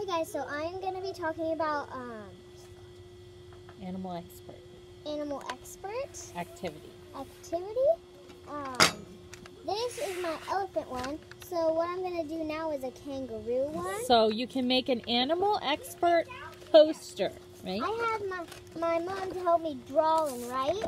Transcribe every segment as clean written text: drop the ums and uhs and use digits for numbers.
Hey guys, so I'm going to be talking about Animal expert. animal expert Activity. This is my elephant one. So what I'm going to do now is a kangaroo one. So you can make an animal expert poster, right? I had my mom to help me draw and write,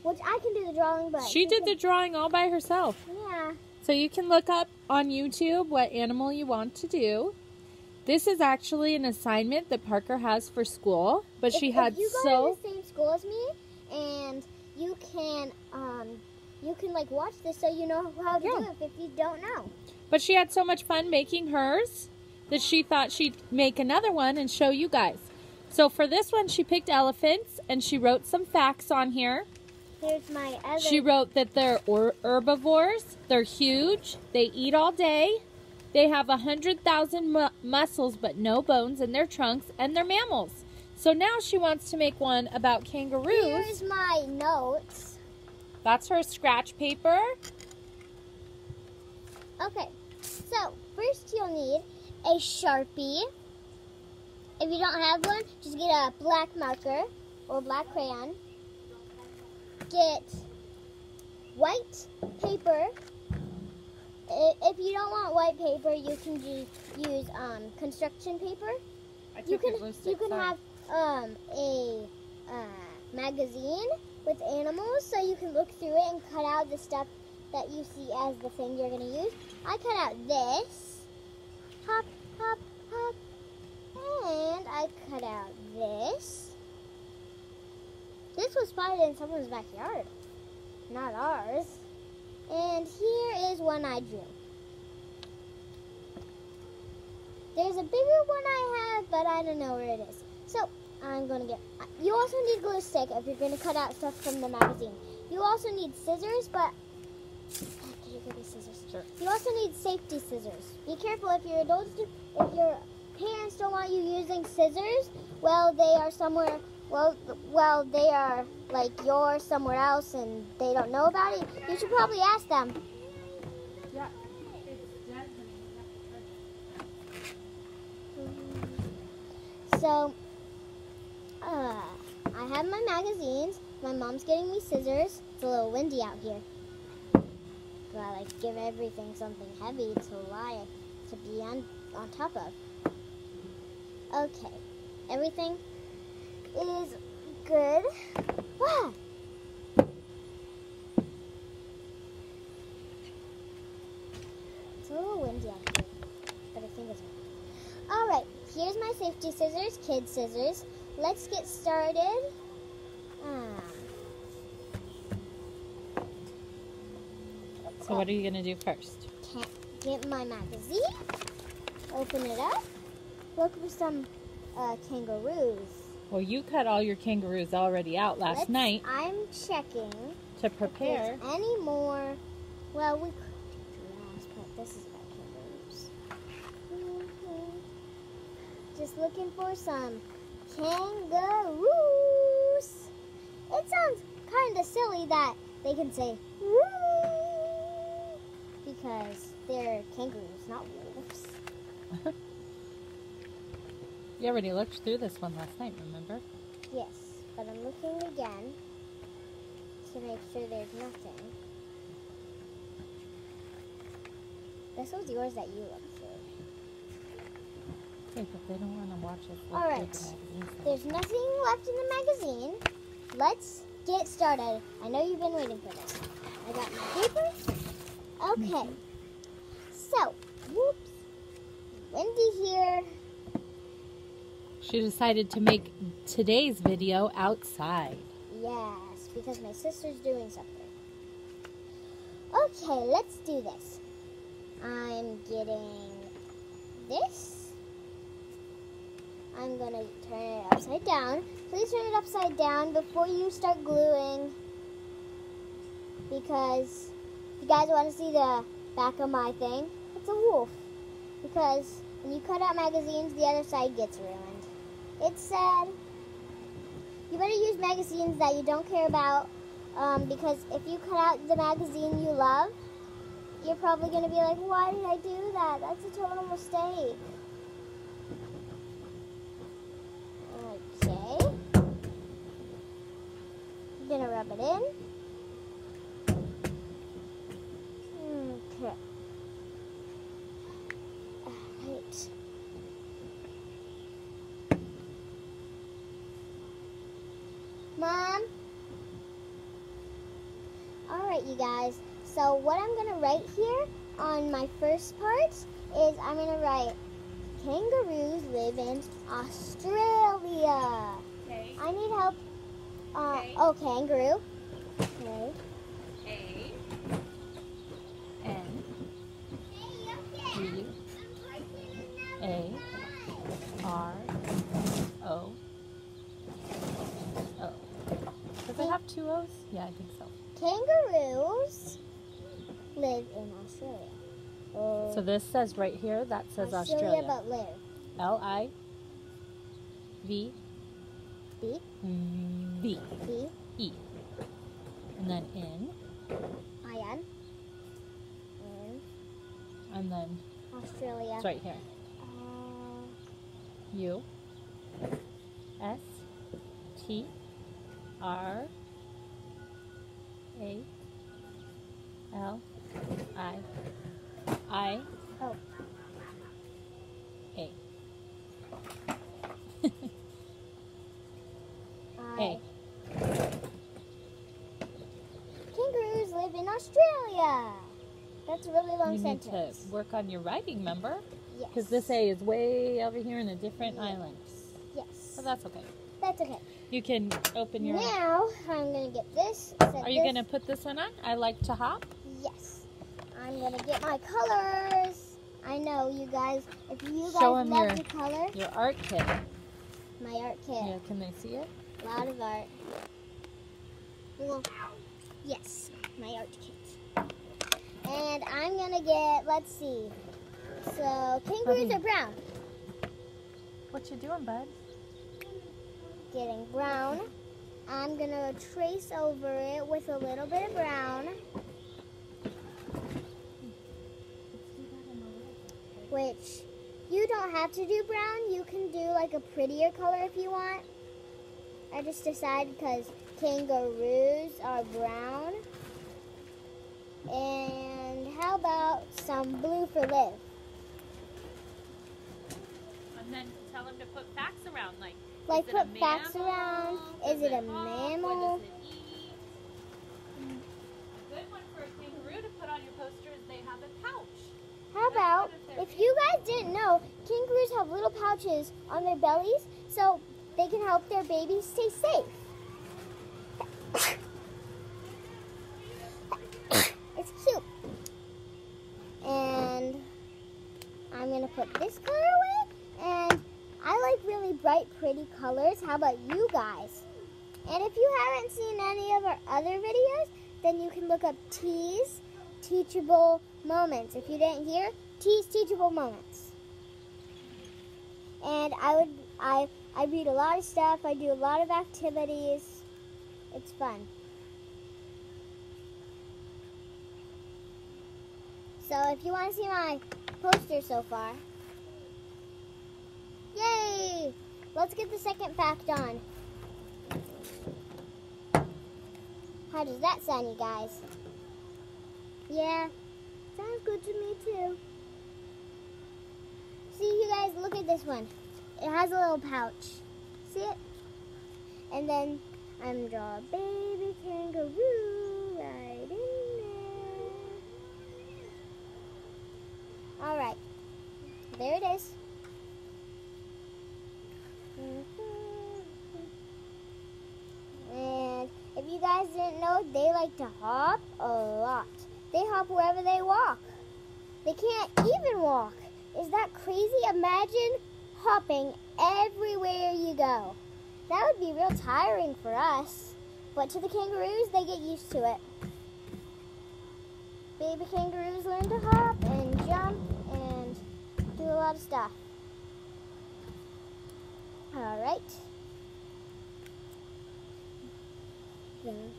which I can do the drawing, but She did the drawing all by herself. Yeah. So you can look up on YouTube what animal you want to do. This is actually an assignment that Parker has for school, but she had if you go to the same school as me, and you can like watch this so you know how to do it if you don't know. But she had so much fun making hers that she thought she'd make another one and show you guys. So for this one, she picked elephants, and she wrote some facts on here. Here's my other. She wrote that they're herbivores, they're huge, they eat all day, they have 100,000 muscles but no bones in their trunks, and they're mammals. So now she wants to make one about kangaroos. Here's my notes. That's her scratch paper. Okay, so first you'll need a Sharpie. If you don't have one, just get a black marker or black crayon. Get white paper. If you don't want white paper, you can just use construction paper. You can have a magazine with animals, so you can look through it and cut out the stuff that you see as the thing you're going to use. I cut out this. Hop, hop, hop. And I cut out this. This was spotted in someone's backyard, not ours. And here is one I drew. There's a bigger one I have, but I don't know where it is. So I'm going to get... You also need glue stick if you're going to cut out stuff from the magazine. You also need scissors, but... Could you give me scissors? Sure. You also need safety scissors. Be careful if your adults do... If your parents don't want you using scissors, well, they are somewhere... Well, they are like yours somewhere else and they don't know about it. You should probably ask them. Yeah. So, I have my magazines. My mom's getting me scissors. It's a little windy out here. But I like to give everything something heavy to be on top of. Okay, everything is good. Wow. It's a little windy out here, but I think it's okay. Alright, here's my safety scissors, kid scissors. Let's get started. So what are you going to do first? Get my magazine, open it up, look for some kangaroos. Well, you cut all your kangaroos already out last night. I'm checking to prepare. If there's any more. Well, we could do giraffes, but this is about kangaroos. Just looking for some kangaroos. It sounds kind of silly that they can say woo because they're kangaroos, not wolves. You already looked through this one last night, remember? Yes, but I'm looking again to make sure there's nothing. This was yours that you looked through. Okay, but they don't want to watch us. Alright, there's nothing left in the magazine. Let's get started. I know you've been waiting for this. I got my papers. Okay, so, whoops, windy here. She decided to make today's video outside. Yes, because my sister's doing something. Okay, let's do this. I'm getting this. I'm going to turn it upside down. Please turn it upside down before you start gluing. Because if you guys want to see the back of my thing, it's a wolf. Because when you cut out magazines, the other side gets ruined. It's sad. You better use magazines that you don't care about, because if you cut out the magazine you love, you're probably going to be like, why did I do that? That's a total mistake. it in. Okay. Alright. Mom? Alright, you guys. So what I'm going to write here on my first part is I'm going to write kangaroos live in Australia. Okay. I need help. Okay. Oh, kangaroo. Okay. A N G A R O O. Does it have 2 O's? Yeah, I think so. Kangaroos live in Australia. So this says right here, that says Australia. But live. Live. B. B. B. E. And then in. I-N. In And then Australia. it's right here. U. S. T. R. A. L. I. Oh. A. A. Kangaroos live in Australia. That's a really long You need sentence. to work on your writing, remember? Yes. Because this A is way over here in a different island. Yes. So that's okay. That's okay. You can open your... Now, I'm going to get this. Are you going to put this one on? I like to hop. Yes. I'm going to get my colors. I know, you guys, if you guys Show 'em love the color, your art kit. my art kit. Yeah, can they see it? A lot of art. Well, yes, my art kit. And I'm going to get, let's see. So, kangaroos are brown. What you doing, bud? Getting brown. I'm going to trace over it with a little bit of brown. Which, you don't have to do brown. You can do like a prettier color if you want. I just decided because kangaroos are brown. And how about some blue for live? And then tell them to put facts around, like Like is it a put facts mammal? around. Does Is it a hop? mammal? What does it eat? A good one for a kangaroo to put on your poster is they have a pouch. How about, if you guys didn't know, kangaroos have little pouches on their bellies so they can help their babies stay safe. It's cute. And I'm going to put this color away. And I like really bright, pretty colors. How about you guys? And if you haven't seen any of our other videos, then you can look up T's Teachable Moments. If you didn't hear, T's Teachable Moments. And I read a lot of stuff. I do a lot of activities. It's fun. So if you want to see my poster so far, yay! Let's get the second fact on. How does that sound, you guys? Yeah, sounds good to me too. See, you guys, look at this one. It has a little pouch. See it? And then I'm gonna draw a baby kangaroo right in there. All right, there it is. And if you guys didn't know, they like to hop a lot. They hop wherever they walk. They can't even walk. Is that crazy? Imagine hopping everywhere you go. That would be real tiring for us. But to the kangaroos, they get used to it. Baby kangaroos learn to hop and jump and do a lot of stuff. All right. Then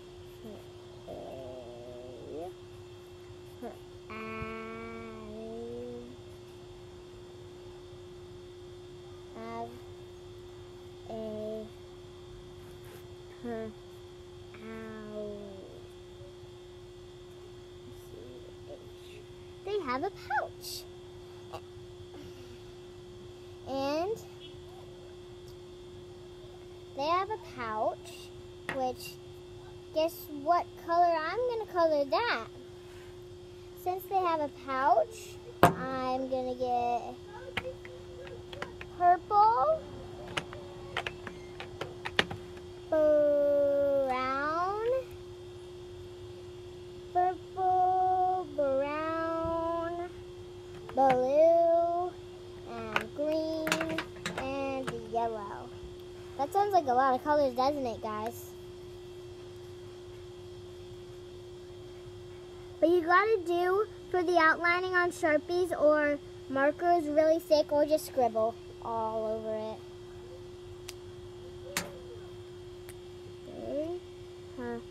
her owl. have a pouch. And they have a pouch, which, guess what color I'm going to color that? Since they have a pouch, I'm going to get purple, brown, purple, brown, blue, and green, and yellow. That sounds like a lot of colors, doesn't it, guys? But you gotta do for the outlining on Sharpies or markers really thick, or just scribble all over it. They have,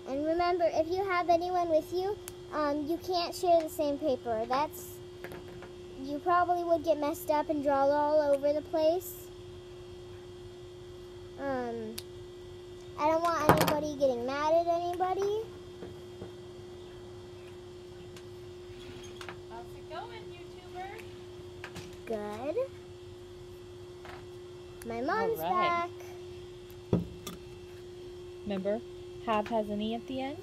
and remember, if you have anyone with you, you can't share the same paper. You probably would get messed up and draw all over the place. I don't want anybody getting mad at anybody. How's it going, YouTuber? Good. My mom's All right. back. Remember, have has an E at the end?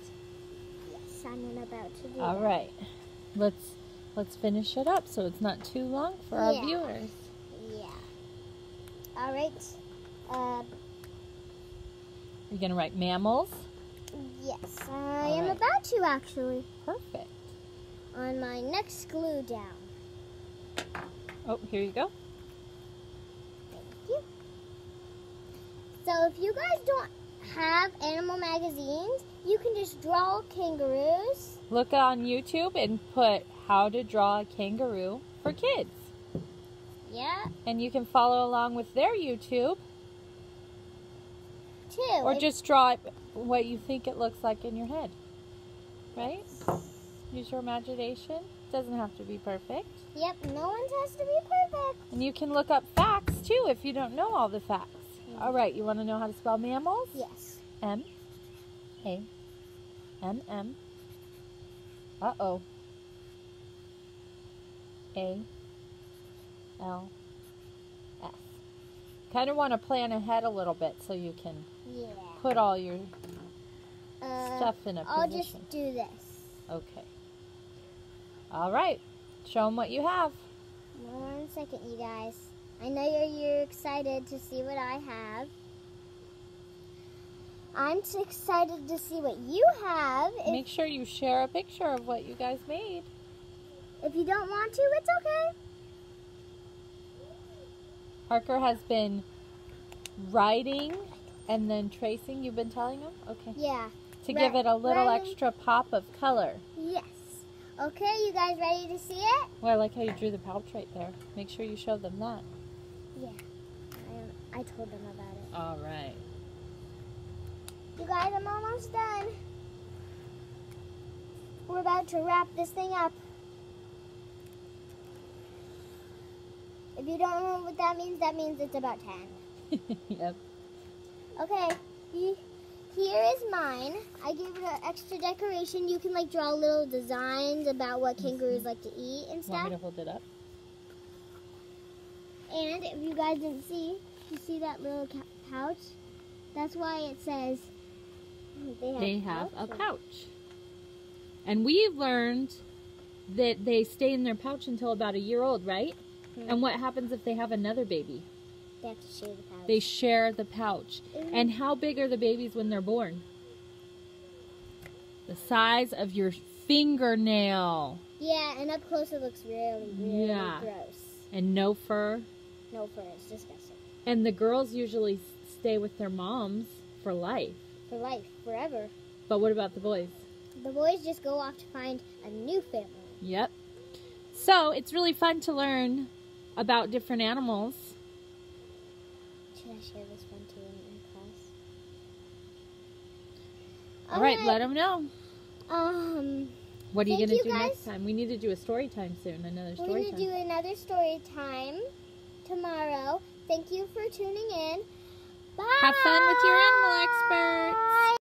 Yes, I'm about to do All that. right. Let's finish it up so it's not too long for our Yeah. viewers. Yeah. All right. You're going to write mammals. Yes, I All am right. about to, actually. Perfect. On my next glue down. Oh, here you go. Thank you. So if you guys don't have animal magazines, you can just draw kangaroos. Look on YouTube and put how to draw a kangaroo for kids. Yeah, And you can follow along with their YouTube. too. Or just draw it what you think it looks like in your head. Right? Use your imagination. Doesn't have to be perfect. Yep, no one's has to be perfect. And you can look up facts too if you don't know all the facts. Yeah. All right, you want to know how to spell mammals? Yes. M-A-M-M. Uh-oh. A-L-S. Kind of want to plan ahead a little bit so you can Yeah. put all your stuff in a I'll position. just do this. Okay. All right. Show them what you have. One second, you guys. I know you're excited to see what I have. I'm so excited to see what you have. Make sure you share a picture of what you guys made. If you don't want to, it's okay. Parker has been writing and then tracing. You've been telling him? Okay. Yeah. To give it a little writing. extra pop of color. Yes. Okay, you guys ready to see it? Well, I like how you drew the pouch right there. Make sure you show them that. Yeah. I told them about it. All right. You guys, I'm almost done. We're about to wrap this thing up. If you don't know what that means it's about 10. Yep. Okay, here is mine. I gave it an extra decoration. You can like draw little designs about what kangaroos like to eat and Want stuff. me to hold it up? And if you guys didn't see, you see that little pouch? That's why it says They have a pouches. pouch. And we've learned that they stay in their pouch until about a year old, right? And what happens if they have another baby? They have to share the pouch. They share the pouch. And how big are the babies when they're born? The size of your fingernail. Yeah, and up close it looks really, really Yeah. gross. And no fur. No fur, it's disgusting. And the girls usually stay with their moms for life. For life, forever. But what about the boys? The boys just go off to find a new family. Yep. So it's really fun to learn about different animals. Should I share this one too in class? All right, let them know. What are you Thank going to you, do guys. next time? We need to do a story time soon. Another We're story going to time. do another story time tomorrow. Thank you for tuning in. Bye. Have fun with your animal experts.